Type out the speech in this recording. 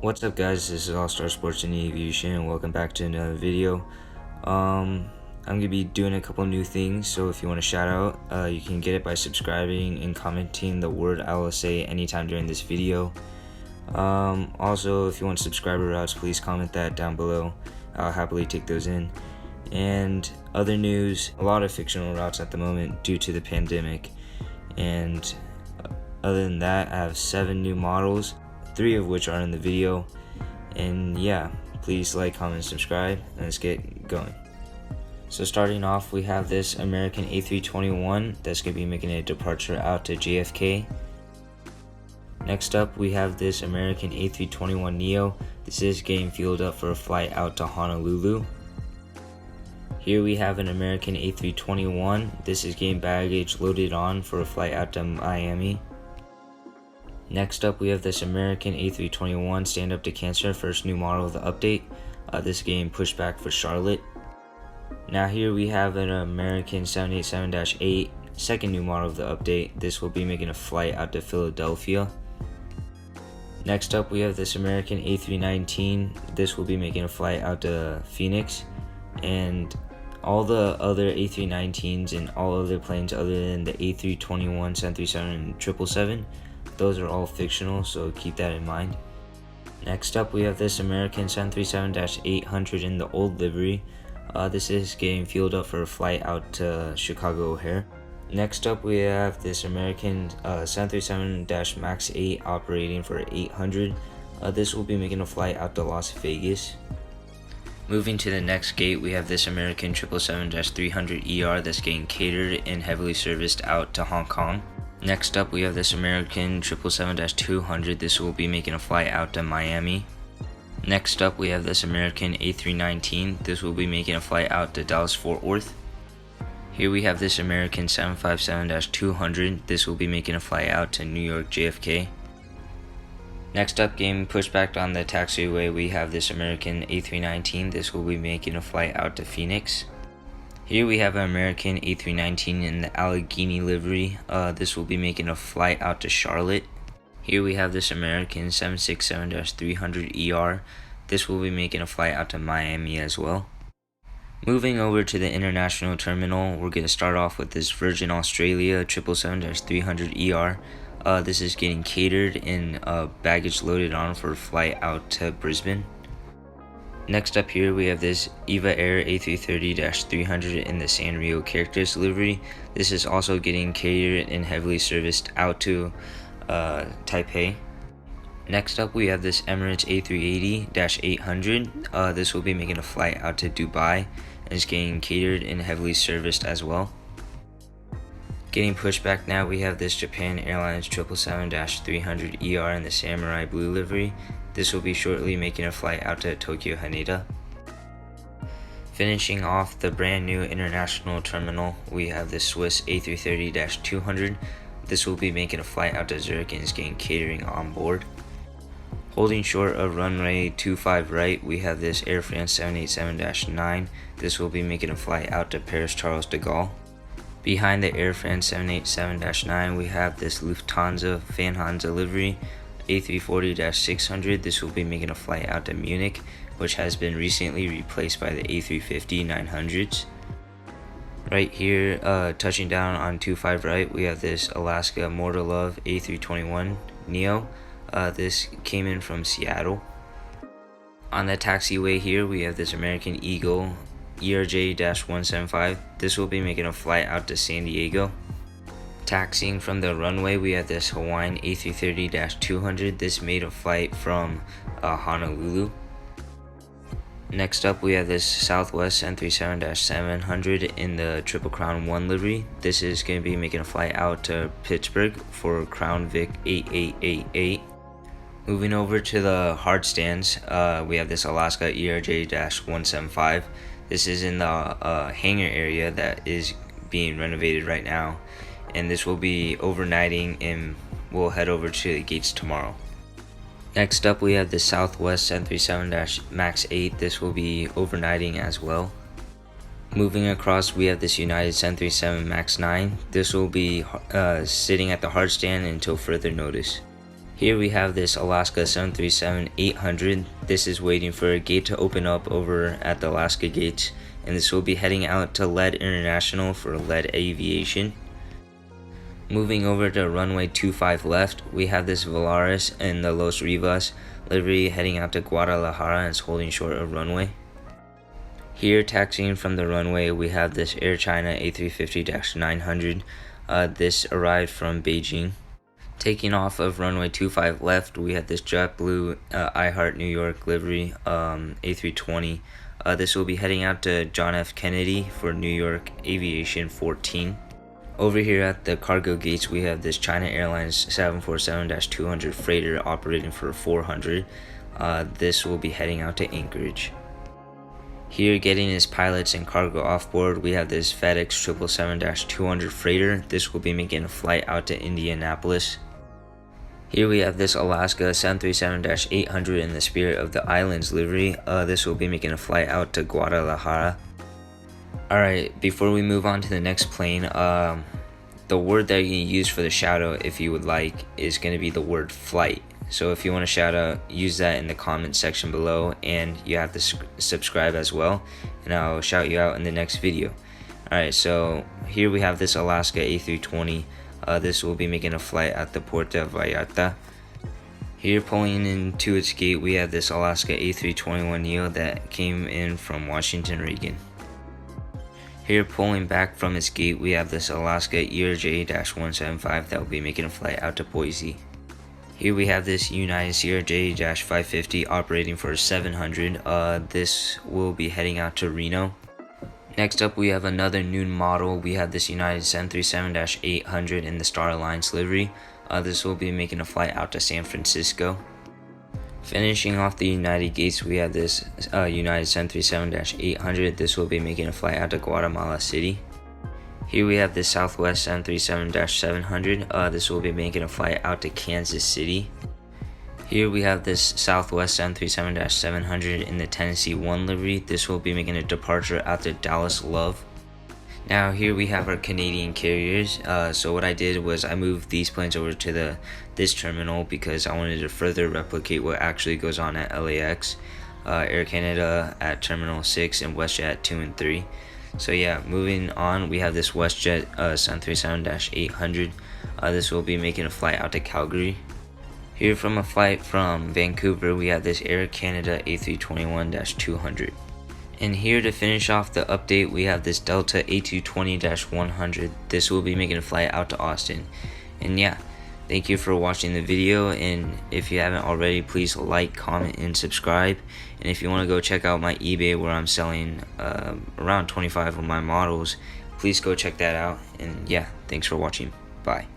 What's up, guys? This is All Star Sports and Aviation, and welcome back to another video. I'm gonna be doing a couple new things, so if you want to shout out, you can get it by subscribing and commenting the word I will say anytime during this video. Also, if you want subscriber routes, please comment that down below. I'll happily take those in. And other news, a lot of fictional routes at the moment due to the pandemic. And other than that, I have 7 new models, 3 of which are in the video. And yeah, please like, comment, subscribe, and let's get going. So starting off, we have this American A321 that's going to be making a departure out to JFK. Next up, we have this American A321neo. This is getting fueled up for a flight out to Honolulu. Here we have an American A321. This is getting baggage loaded on for a flight out to Miami. Next up, we have this American A321 Stand Up to Cancer, first new model of the update. This is getting pushed back for Charlotte. Now here we have an American 787-8, second new model of the update. This will be making a flight out to Philadelphia. Next up, we have this American A319. This will be making a flight out to Phoenix. And all the other A319s and all other planes other than the A321, 737, and 777, those are all fictional, so keep that in mind. Next up, we have this American 737-800 in the old livery. This is getting fueled up for a flight out to Chicago O'Hare. Next up, we have this American 737-MAX 8 operating for 800. This will be making a flight out to Las Vegas. Moving to the next gate, we have this American 777-300ER that's getting catered and heavily serviced out to Hong Kong. Next up, we have this American 777-200. This will be making a flight out to Miami. Next up, we have this American A319. This will be making a flight out to Dallas-Fort Worth. Here we have this American 757-200. This will be making a flight out to New York JFK. Next up, getting pushed back on the taxiway, we have this American A319. This will be making a flight out to Phoenix. Here we have an American A319 in the Allegheny livery. This will be making a flight out to Charlotte. Here we have this American 767-300ER. This will be making a flight out to Miami as well. Moving over to the international terminal, we're going to start off with this Virgin Australia 777-300ER. This is getting catered and baggage loaded on for a flight out to Brisbane. Next up here, we have this EVA Air A330-300 in the Sanrio Characters livery. This is also getting catered and heavily serviced out to Taipei. Next up, we have this Emirates A380-800. This will be making a flight out to Dubai and is getting catered and heavily serviced as well. Getting pushed back now, we have this Japan Airlines 777-300ER in the Samurai Blue livery. This will be shortly making a flight out to Tokyo Haneda. Finishing off the brand new international terminal, we have the Swiss A330-200. This will be making a flight out to Zurich and is getting catering on board. Holding short of runway 25 right, we have this Air France 787-9. This will be making a flight out to Paris Charles de Gaulle. Behind the Air France 787-9, we have this Lufthansa Fanhansa livery A340-600. This will be making a flight out to Munich, which has been recently replaced by the A350-900s. Right here, touching down on 25 right, we have this Alaska More to Love A321neo. This came in from Seattle. On the taxiway here, we have this American Eagle ERJ-175. This will be making a flight out to San Diego. Taxiing from the runway, we have this Hawaiian A330-200. This made a flight from Honolulu. Next up, we have this Southwest 737-700 in the Triple Crown 1 livery. This is going to be making a flight out to Pittsburgh for Crown Vic 8888. Moving over to the hard stands, we have this Alaska ERJ-175. This is in the hangar area that is being renovated right now, and this will be overnighting and we'll head over to the gates tomorrow. Next up, we have the Southwest 737-MAX 8. This will be overnighting as well. Moving across, we have this United 737 MAX 9. This will be sitting at the hard stand until further notice. Here we have this Alaska 737-800. This is waiting for a gate to open up over at the Alaska gates, and this will be heading out to Lead International for Lead Aviation. Moving over to runway 25 left, we have this Volaris and the Los Rivas livery heading out to Guadalajara and it's holding short of runway. Here taxiing from the runway, we have this Air China A350-900. This arrived from Beijing. Taking off of runway 25 left, we have this JetBlue I Heart New York livery A320. This will be heading out to John F. Kennedy for New York Aviation 14. Over here at the cargo gates, we have this China Airlines 747-200 freighter operating for 400. This will be heading out to Anchorage. Here getting his pilots and cargo off board, we have this FedEx 777-200 freighter. This will be making a flight out to Indianapolis. Here we have this Alaska 737-800 in the Spirit of the Islands livery. This will be making a flight out to Guadalajara. Alright, before we move on to the next plane, the word that you can use for the shout out, if you would like, is going to be the word flight. So if you want to shout out, use that in the comment section below, and you have to subscribe as well, and I'll shout you out in the next video. Alright, so here we have this Alaska A320. This will be making a flight at the Puerto Vallarta. Here pulling into its gate, we have this Alaska A321neo that came in from Washington, Reagan. Here pulling back from its gate, we have this Alaska ERJ-175 that will be making a flight out to Boise. Here we have this United CRJ-550 operating for 700. This will be heading out to Reno. Next up, we have another new model. We have this United 737-800 in the Star Alliance livery. This will be making a flight out to San Francisco. Finishing off the United gates, we have this United 737-800. This will be making a flight out to Guatemala City. Here we have this Southwest 737-700. This will be making a flight out to Kansas City. Here we have this Southwest 737-700 in the Tennessee 1 livery. This will be making a departure out to Dallas Love. Now here we have our Canadian carriers. So what I did was I moved these planes over to this terminal because I wanted to further replicate what actually goes on at LAX. Air Canada at Terminal 6 and WestJet at 2 and 3. So yeah, moving on, we have this WestJet 737-800. This will be making a flight out to Calgary. Here from a flight from Vancouver, we have this Air Canada A321-200. And here to finish off the update, we have this Delta A220-100. This will be making a flight out to Austin. And yeah, thank you for watching the video, and if you haven't already, please like, comment, and subscribe. And if you want to go check out my eBay where I'm selling around 25 of my models, please go check that out. And yeah, thanks for watching. Bye.